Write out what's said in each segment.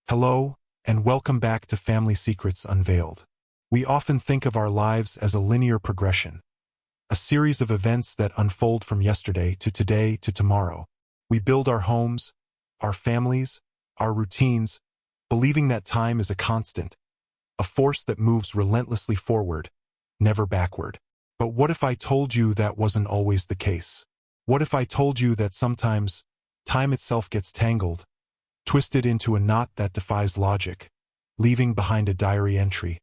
Hello, and welcome back to Family Secrets Unveiled. We often think of our lives as a linear progression, a series of events that unfold from yesterday to today to tomorrow. We build our homes, our families, our routines, believing that time is a constant, a force that moves relentlessly forward, never backward. But what if I told you that wasn't always the case? What if I told you that sometimes time itself gets tangled, twisted into a knot that defies logic, leaving behind a diary entry,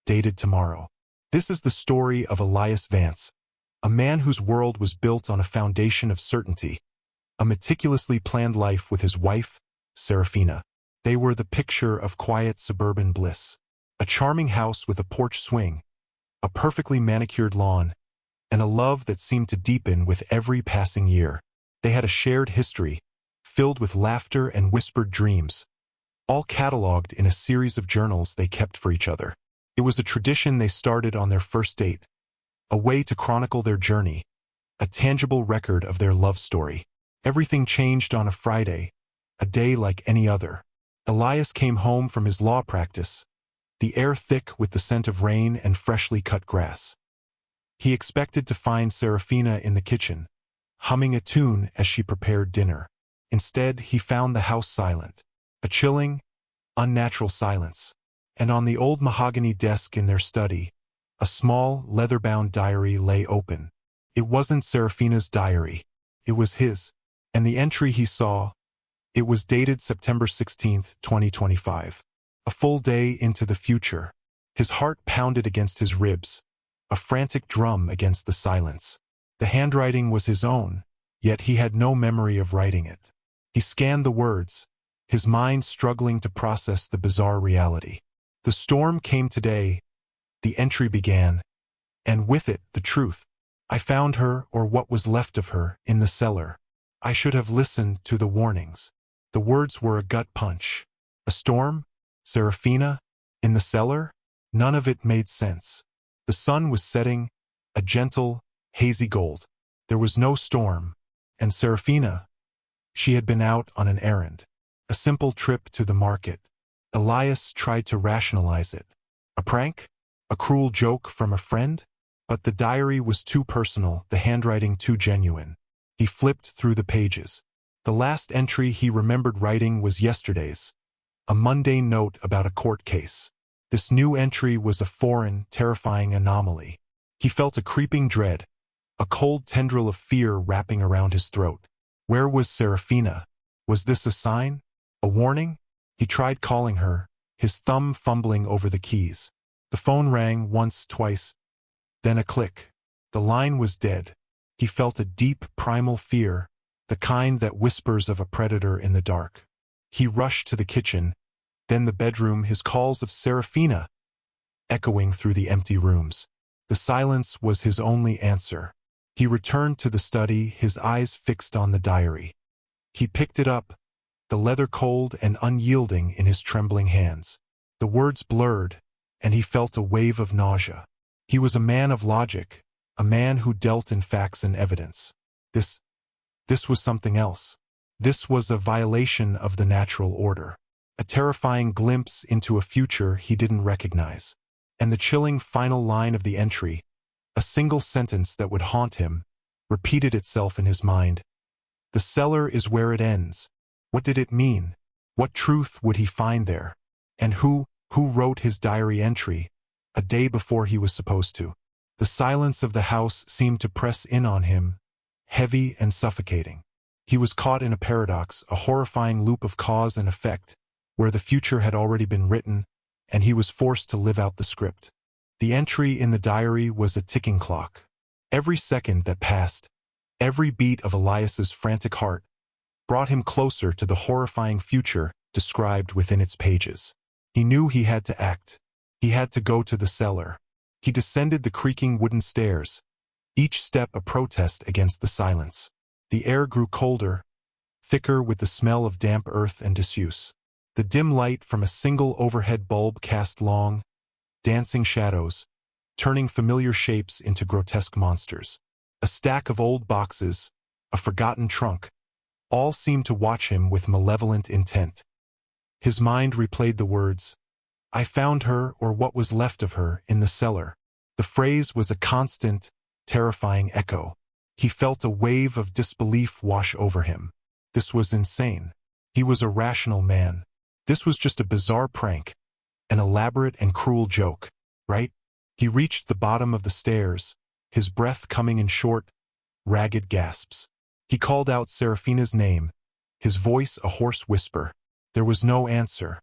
dated tomorrow? This is the story of Elias Vance, a man whose world was built on a foundation of certainty, a meticulously planned life with his wife, Seraphina. They were the picture of quiet suburban bliss, a charming house with a porch swing, a perfectly manicured lawn, and a love that seemed to deepen with every passing year. They had a shared history, filled with laughter and whispered dreams, all catalogued in a series of journals they kept for each other. It was a tradition they started on their first date, a way to chronicle their journey, a tangible record of their love story. Everything changed on a Friday, a day like any other. Elias came home from his law practice, the air thick with the scent of rain and freshly cut grass. He expected to find Seraphina in the kitchen, humming a tune as she prepared dinner. Instead, he found the house silent, a chilling, unnatural silence. And on the old mahogany desk in their study, a small, leather-bound diary lay open. It wasn't Seraphina's diary. It was his. And the entry he saw, it was dated September 16, 2025. A full day into the future. His heart pounded against his ribs, a frantic drum against the silence. The handwriting was his own, yet he had no memory of writing it. He scanned the words, his mind struggling to process the bizarre reality. The storm came today, the entry began, and with it the truth. I found her, or what was left of her, in the cellar. I should have listened to the warnings. The words were a gut punch. A storm? Seraphina? In the cellar? None of it made sense. The sun was setting, a gentle, hazy gold. There was no storm. And Seraphina? She had been out on an errand. A simple trip to the market. Elias tried to rationalize it. A prank? A cruel joke from a friend? But the diary was too personal, the handwriting too genuine. He flipped through the pages. The last entry he remembered writing was yesterday's, a mundane note about a court case. This new entry was a foreign, terrifying anomaly. He felt a creeping dread, a cold tendril of fear wrapping around his throat. Where was Seraphina? Was this a sign? A warning? He tried calling her, his thumb fumbling over the keys. The phone rang once, twice, then a click. The line was dead. He felt a deep, primal fear, the kind that whispers of a predator in the dark. He rushed to the kitchen, then the bedroom, his calls of Seraphina echoing through the empty rooms. The silence was his only answer. He returned to the study, his eyes fixed on the diary. He picked it up, the leather cold and unyielding in his trembling hands. The words blurred, and he felt a wave of nausea. He was a man of logic, a man who dealt in facts and evidence. This was something else. This was a violation of the natural order. A terrifying glimpse into a future he didn't recognize. And the chilling final line of the entry, a single sentence that would haunt him, repeated itself in his mind. The cellar is where it ends. What did it mean? What truth would he find there? And who wrote his diary entry, a day before he was supposed to? The silence of the house seemed to press in on him, heavy and suffocating. He was caught in a paradox, a horrifying loop of cause and effect, where the future had already been written, and he was forced to live out the script. The entry in the diary was a ticking clock. Every second that passed, every beat of Elias's frantic heart, brought him closer to the horrifying future described within its pages. He knew he had to act. He had to go to the cellar. He descended the creaking wooden stairs, each step a protest against the silence. The air grew colder, thicker with the smell of damp earth and disuse. The dim light from a single overhead bulb cast long, dancing shadows, turning familiar shapes into grotesque monsters. A stack of old boxes, a forgotten trunk, all seemed to watch him with malevolent intent. His mind replayed the words, "I found her, or what was left of her, in the cellar." The phrase was a constant, terrifying echo. He felt a wave of disbelief wash over him. This was insane. He was a rational man. This was just a bizarre prank, an elaborate and cruel joke, right? He reached the bottom of the stairs, his breath coming in short, ragged gasps. He called out Seraphina's name, his voice a hoarse whisper. There was no answer.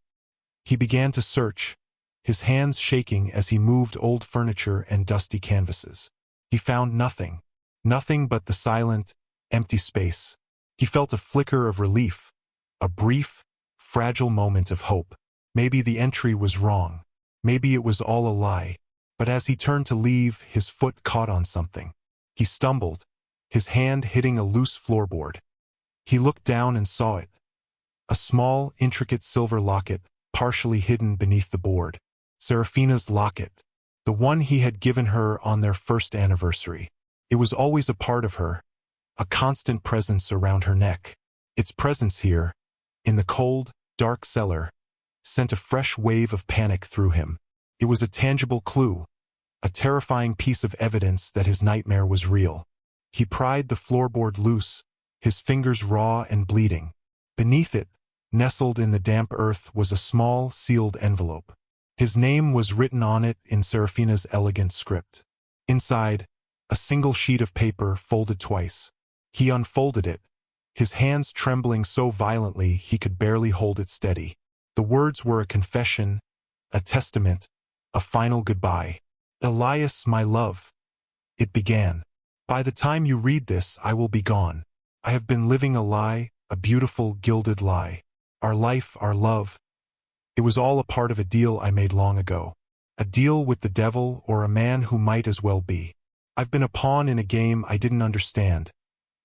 He began to search, his hands shaking as he moved old furniture and dusty canvases. He found nothing. Nothing but the silent, empty space. He felt a flicker of relief, a brief, fragile moment of hope. Maybe the entry was wrong. Maybe it was all a lie. But as he turned to leave, his foot caught on something. He stumbled, his hand hitting a loose floorboard. He looked down and saw it. A small, intricate silver locket, partially hidden beneath the board. Seraphina's locket. The one he had given her on their first anniversary. It was always a part of her, a constant presence around her neck. Its presence here, in the cold, dark cellar, sent a fresh wave of panic through him. It was a tangible clue, a terrifying piece of evidence that his nightmare was real. He pried the floorboard loose, his fingers raw and bleeding. Beneath it, nestled in the damp earth, was a small, sealed envelope. His name was written on it in Seraphina's elegant script. Inside, a single sheet of paper folded twice. He unfolded it, his hands trembling so violently he could barely hold it steady. The words were a confession, a testament, a final goodbye. "Elias, my love," it began. "By the time you read this, I will be gone. I have been living a lie, a beautiful, gilded lie. Our life, our love. It was all a part of a deal I made long ago. A deal with the devil, or a man who might as well be. I've been a pawn in a game I didn't understand.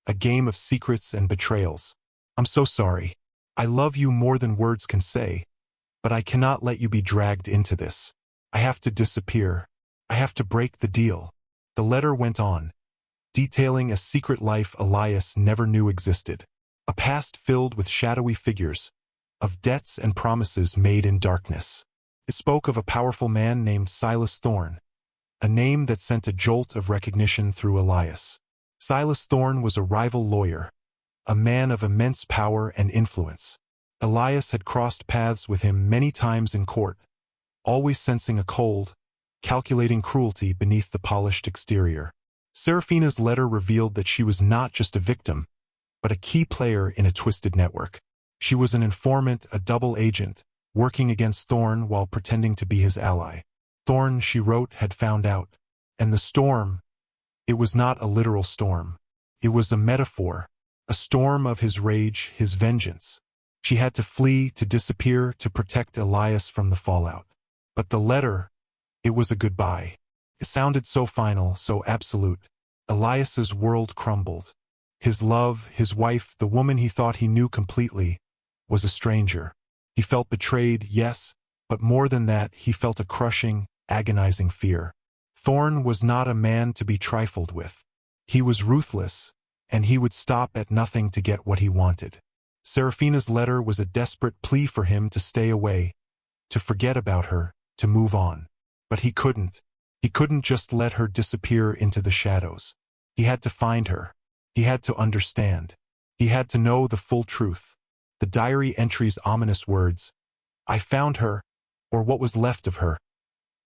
A game of secrets and betrayals. I'm so sorry. I love you more than words can say. But I cannot let you be dragged into this. I have to disappear. I have to break the deal." The letter went on, detailing a secret life Elias never knew existed. A past filled with shadowy figures, of debts and promises made in darkness. It spoke of a powerful man named Silas Thorne, a name that sent a jolt of recognition through Elias. Silas Thorne was a rival lawyer, a man of immense power and influence. Elias had crossed paths with him many times in court, always sensing a cold, calculating cruelty beneath the polished exterior. Seraphina's letter revealed that she was not just a victim, but a key player in a twisted network. She was an informant, a double agent, working against Thorne while pretending to be his ally. Thorne, she wrote, had found out. And the storm, it was not a literal storm. It was a metaphor, a storm of his rage, his vengeance. She had to flee, to disappear, to protect Elias from the fallout. But the letter, it was a goodbye. It sounded so final, so absolute. Elias's world crumbled. His love, his wife, the woman he thought he knew completely, was a stranger. He felt betrayed, yes, but more than that, he felt a crushing, agonizing fear. Thorne was not a man to be trifled with. He was ruthless, and he would stop at nothing to get what he wanted. Seraphina's letter was a desperate plea for him to stay away, to forget about her, to move on. But he couldn't. He couldn't just let her disappear into the shadows. He had to find her. He had to understand. He had to know the full truth. The diary entry's ominous words, "I found her, or what was left of her,"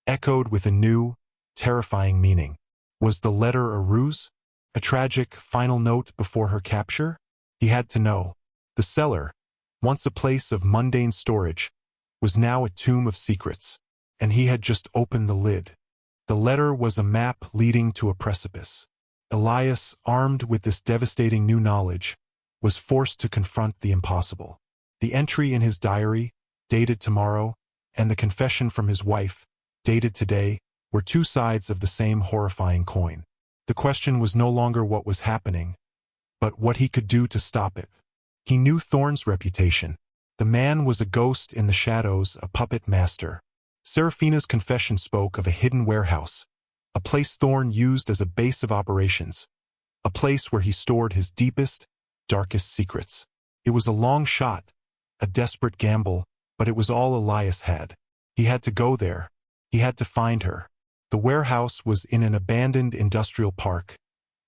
echoed with a new, terrifying meaning. Was the letter a ruse? A tragic, final note before her capture? He had to know. The cellar, once a place of mundane storage, was now a tomb of secrets, and he had just opened the lid. The letter was a map leading to a precipice. Elias, armed with this devastating new knowledge, was forced to confront the impossible. The entry in his diary, dated tomorrow, and the confession from his wife, dated today, were two sides of the same horrifying coin. The question was no longer what was happening, but what he could do to stop it. He knew Thorne's reputation. The man was a ghost in the shadows, a puppet master. Seraphina's confession spoke of a hidden warehouse, a place Thorne used as a base of operations, a place where he stored his deepest, darkest secrets. It was a long shot, a desperate gamble, But it was all Elias had. He had to go there. He had to find her. The warehouse was in an abandoned industrial park,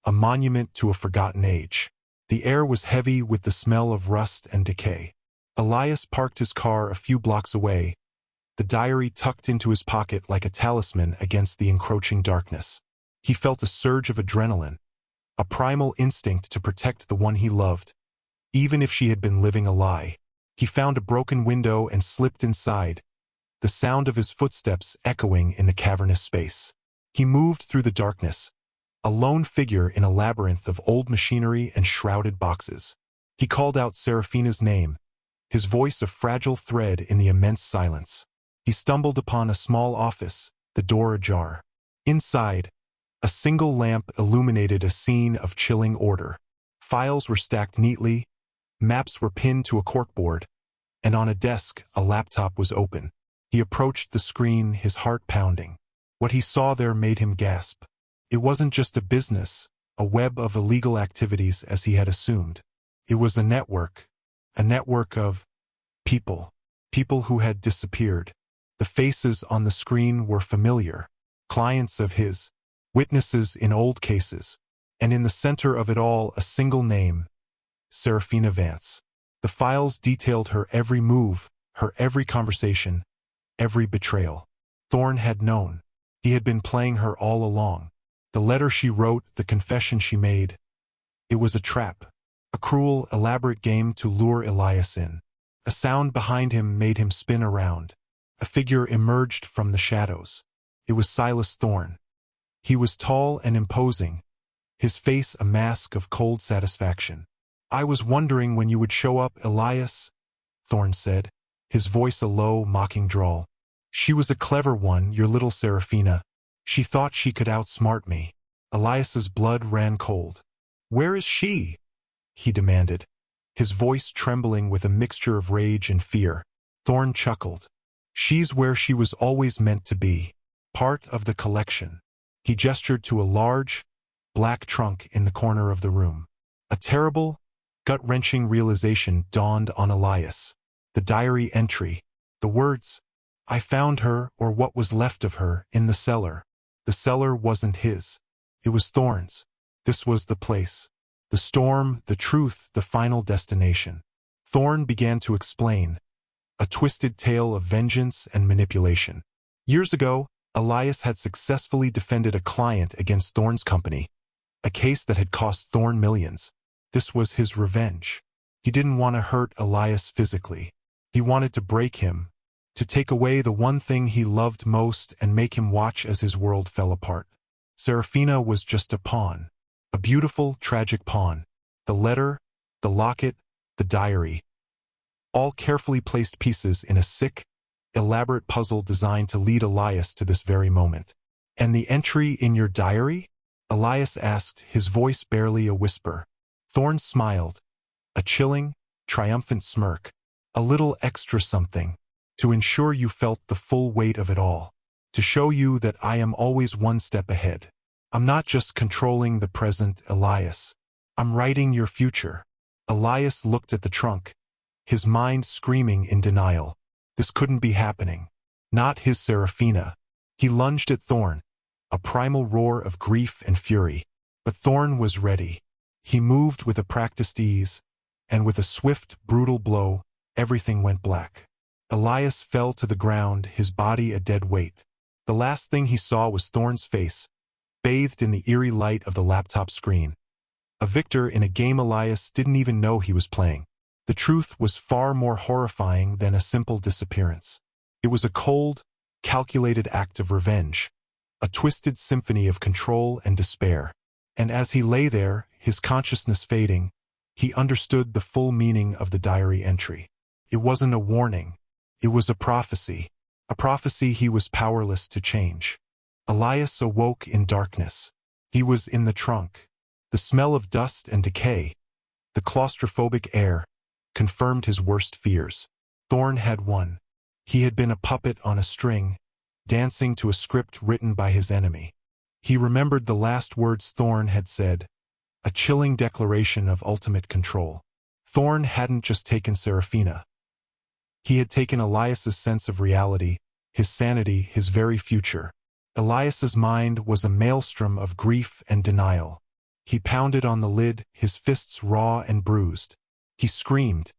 a monument to a forgotten age. The air was heavy with the smell of rust and decay. Elias parked his car a few blocks away, the diary tucked into his pocket like a talisman against the encroaching darkness. He felt a surge of adrenaline, a primal instinct to protect the one he loved, even if she had been living a lie. He found a broken window and slipped inside, the sound of his footsteps echoing in the cavernous space. He moved through the darkness, a lone figure in a labyrinth of old machinery and shrouded boxes. He called out Seraphina's name, his voice a fragile thread in the immense silence. He stumbled upon a small office, the door ajar. Inside, a single lamp illuminated a scene of chilling order. Files were stacked neatly, maps were pinned to a corkboard, and on a desk, a laptop was open. He approached the screen, his heart pounding. What he saw there made him gasp. It wasn't just a business, a web of illegal activities as he had assumed. It was a network of people who had disappeared. The faces on the screen were familiar, clients of his, witnesses in old cases, and in the center of it all a single name, Seraphina Vance. The files detailed her every move, her every conversation, every betrayal. Thorn had known. He had been playing her all along. The letter she wrote, the confession she made, it was a trap, a cruel, elaborate game to lure Elias in. A sound behind him made him spin around. A figure emerged from the shadows. It was Silas Thorn. He was tall and imposing, his face a mask of cold satisfaction. "I was wondering when you would show up, Elias," Thorn said, his voice a low, mocking drawl. "She was a clever one, your little Seraphina. She thought she could outsmart me." Elias's blood ran cold. "Where is she?" he demanded, his voice trembling with a mixture of rage and fear. Thorn chuckled. "She's where she was always meant to be, part of the collection." He gestured to a large, black trunk in the corner of the room. A terrible, gut-wrenching realization dawned on Elias. The diary entry, the words, "I found her, or what was left of her, in the cellar." The cellar wasn't his. It was Thorn's. This was the place. The storm, the truth, the final destination. Thorn began to explain, a twisted tale of vengeance and manipulation. Years ago, Elias had successfully defended a client against Thorn's company, a case that had cost Thorn millions. This was his revenge. He didn't want to hurt Elias physically. He wanted to break him, to take away the one thing he loved most and make him watch as his world fell apart. Seraphina was just a pawn, a beautiful, tragic pawn. The letter, the locket, the diary, all carefully placed pieces in a sick, elaborate puzzle designed to lead Elias to this very moment. "And the entry in your diary?" Elias asked, his voice barely a whisper. Thorn smiled, a chilling, triumphant smirk. "A little extra something, to ensure you felt the full weight of it all. To show you that I am always one step ahead. I'm not just controlling the present, Elias. I'm writing your future." Elias looked at the trunk, his mind screaming in denial. This couldn't be happening. Not his Seraphina. He lunged at Thorn, a primal roar of grief and fury. But Thorn was ready. He moved with a practiced ease, and with a swift, brutal blow, everything went black. Elias fell to the ground, his body a dead weight. The last thing he saw was Thorn's face, bathed in the eerie light of the laptop screen. A victor in a game Elias didn't even know he was playing. The truth was far more horrifying than a simple disappearance. It was a cold, calculated act of revenge, a twisted symphony of control and despair. And as he lay there, his consciousness fading, he understood the full meaning of the diary entry. It wasn't a warning. It was a prophecy he was powerless to change. Elias awoke in darkness. He was in the trunk. The smell of dust and decay, the claustrophobic air, confirmed his worst fears. Thorn had won. He had been a puppet on a string, dancing to a script written by his enemy. He remembered the last words Thorn had said, a chilling declaration of ultimate control. Thorn hadn't just taken Seraphina. He had taken Elias's sense of reality, his sanity, his very future. Elias's mind was a maelstrom of grief and denial. He pounded on the lid, his fists raw and bruised. He screamed,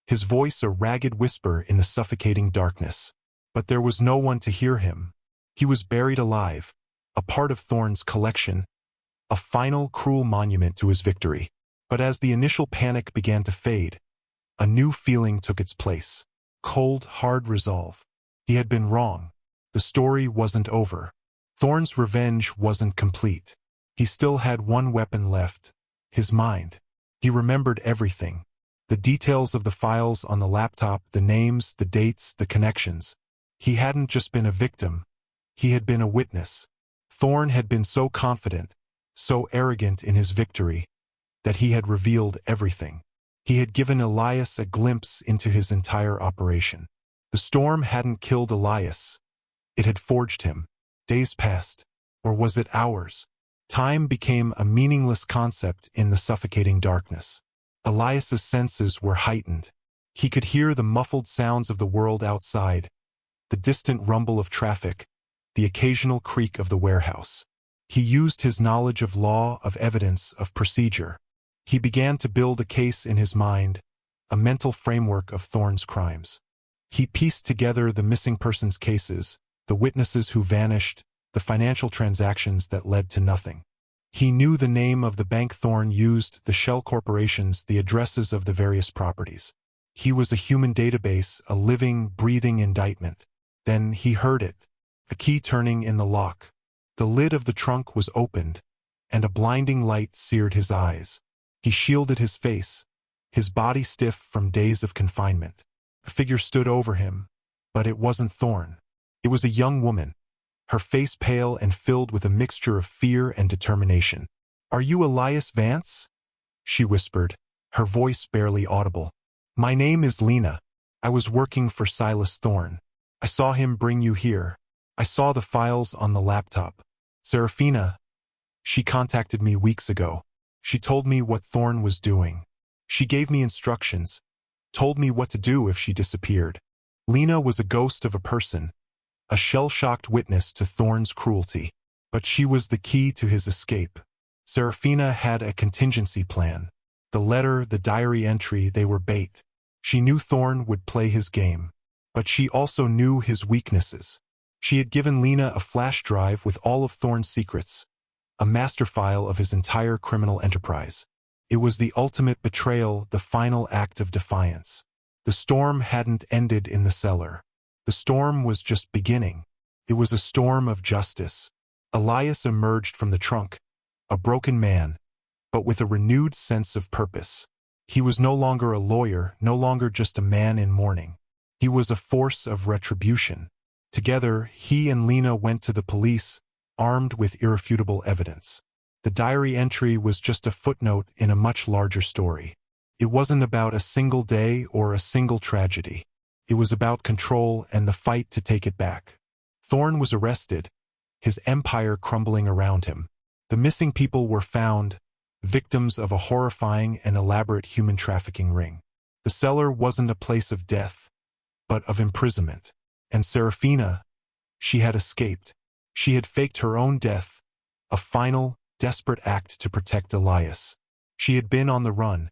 his voice a ragged whisper in the suffocating darkness. But there was no one to hear him. He was buried alive, a part of Thorn's collection, a final cruel monument to his victory. But as the initial panic began to fade, a new feeling took its place. Cold, hard resolve. He had been wrong. The story wasn't over. Thorn's revenge wasn't complete. He still had one weapon left, his mind. He remembered everything. The details of the files on the laptop, the names, the dates, the connections. He hadn't just been a victim. He had been a witness. Thorn had been so confident, so arrogant in his victory, that he had revealed everything. He had given Elias a glimpse into his entire operation. The storm hadn't killed Elias. It had forged him. Days passed. Or was it hours? Time became a meaningless concept in the suffocating darkness. Elias's senses were heightened. He could hear the muffled sounds of the world outside, the distant rumble of traffic, the occasional creak of the warehouse. He used his knowledge of law, of evidence, of procedure. He began to build a case in his mind, a mental framework of Thorn's crimes. He pieced together the missing persons cases, the witnesses who vanished, the financial transactions that led to nothing. He knew the name of the bank Thorn used, the shell corporations, the addresses of the various properties. He was a human database, a living, breathing indictment. Then he heard it, a key turning in the lock. The lid of the trunk was opened, and a blinding light seared his eyes. He shielded his face, his body stiff from days of confinement. A figure stood over him, but it wasn't Thorn. It was a young woman, her face pale and filled with a mixture of fear and determination. "Are you Elias Vance?" she whispered, her voice barely audible. "My name is Lena. I was working for Silas Thorn. I saw him bring you here. I saw the files on the laptop. Seraphina, she contacted me weeks ago. She told me what Thorn was doing. She gave me instructions, told me what to do if she disappeared." Lena was a ghost of a person, a shell-shocked witness to Thorn's cruelty. But she was the key to his escape. Seraphina had a contingency plan. The letter, the diary entry, they were bait. She knew Thorn would play his game. But she also knew his weaknesses. She had given Lena a flash drive with all of Thorn's secrets, a master file of his entire criminal enterprise. It was the ultimate betrayal, the final act of defiance. The storm hadn't ended in the cellar. The storm was just beginning. It was a storm of justice. Elias emerged from the trunk, a broken man, but with a renewed sense of purpose. He was no longer a lawyer, no longer just a man in mourning. He was a force of retribution. Together, he and Lena went to the police, armed with irrefutable evidence. The diary entry was just a footnote in a much larger story. It wasn't about a single day or a single tragedy. It was about control and the fight to take it back. Thorn was arrested, his empire crumbling around him. The missing people were found, victims of a horrifying and elaborate human trafficking ring. The cellar wasn't a place of death, but of imprisonment. And Seraphina, she had escaped. She had faked her own death, a final, desperate act to protect Elias. She had been on the run,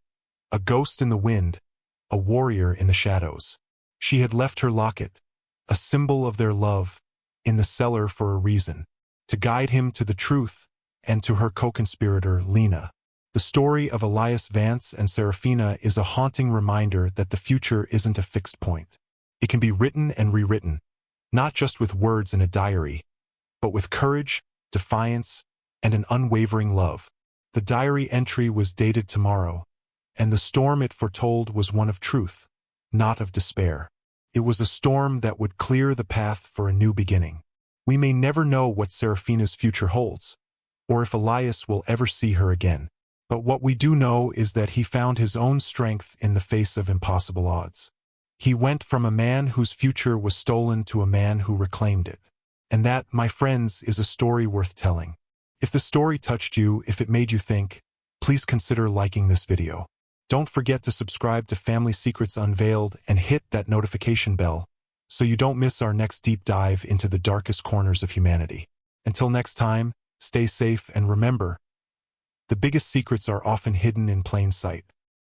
a ghost in the wind, a warrior in the shadows. She had left her locket, a symbol of their love, in the cellar for a reason, to guide him to the truth and to her co-conspirator, Lena. The story of Elias Vance and Seraphina is a haunting reminder that the future isn't a fixed point. It can be written and rewritten, not just with words in a diary, but with courage, defiance, and an unwavering love. The diary entry was dated tomorrow, and the storm it foretold was one of truth, not of despair. It was a storm that would clear the path for a new beginning. We may never know what Seraphina's future holds, or if Elias will ever see her again. But what we do know is that he found his own strength in the face of impossible odds. He went from a man whose future was stolen to a man who reclaimed it. And that, my friends, is a story worth telling. If the story touched you, if it made you think, please consider liking this video. Don't forget to subscribe to Family Secrets Unveiled and hit that notification bell so you don't miss our next deep dive into the darkest corners of humanity. Until next time, stay safe and remember, the biggest secrets are often hidden in plain sight.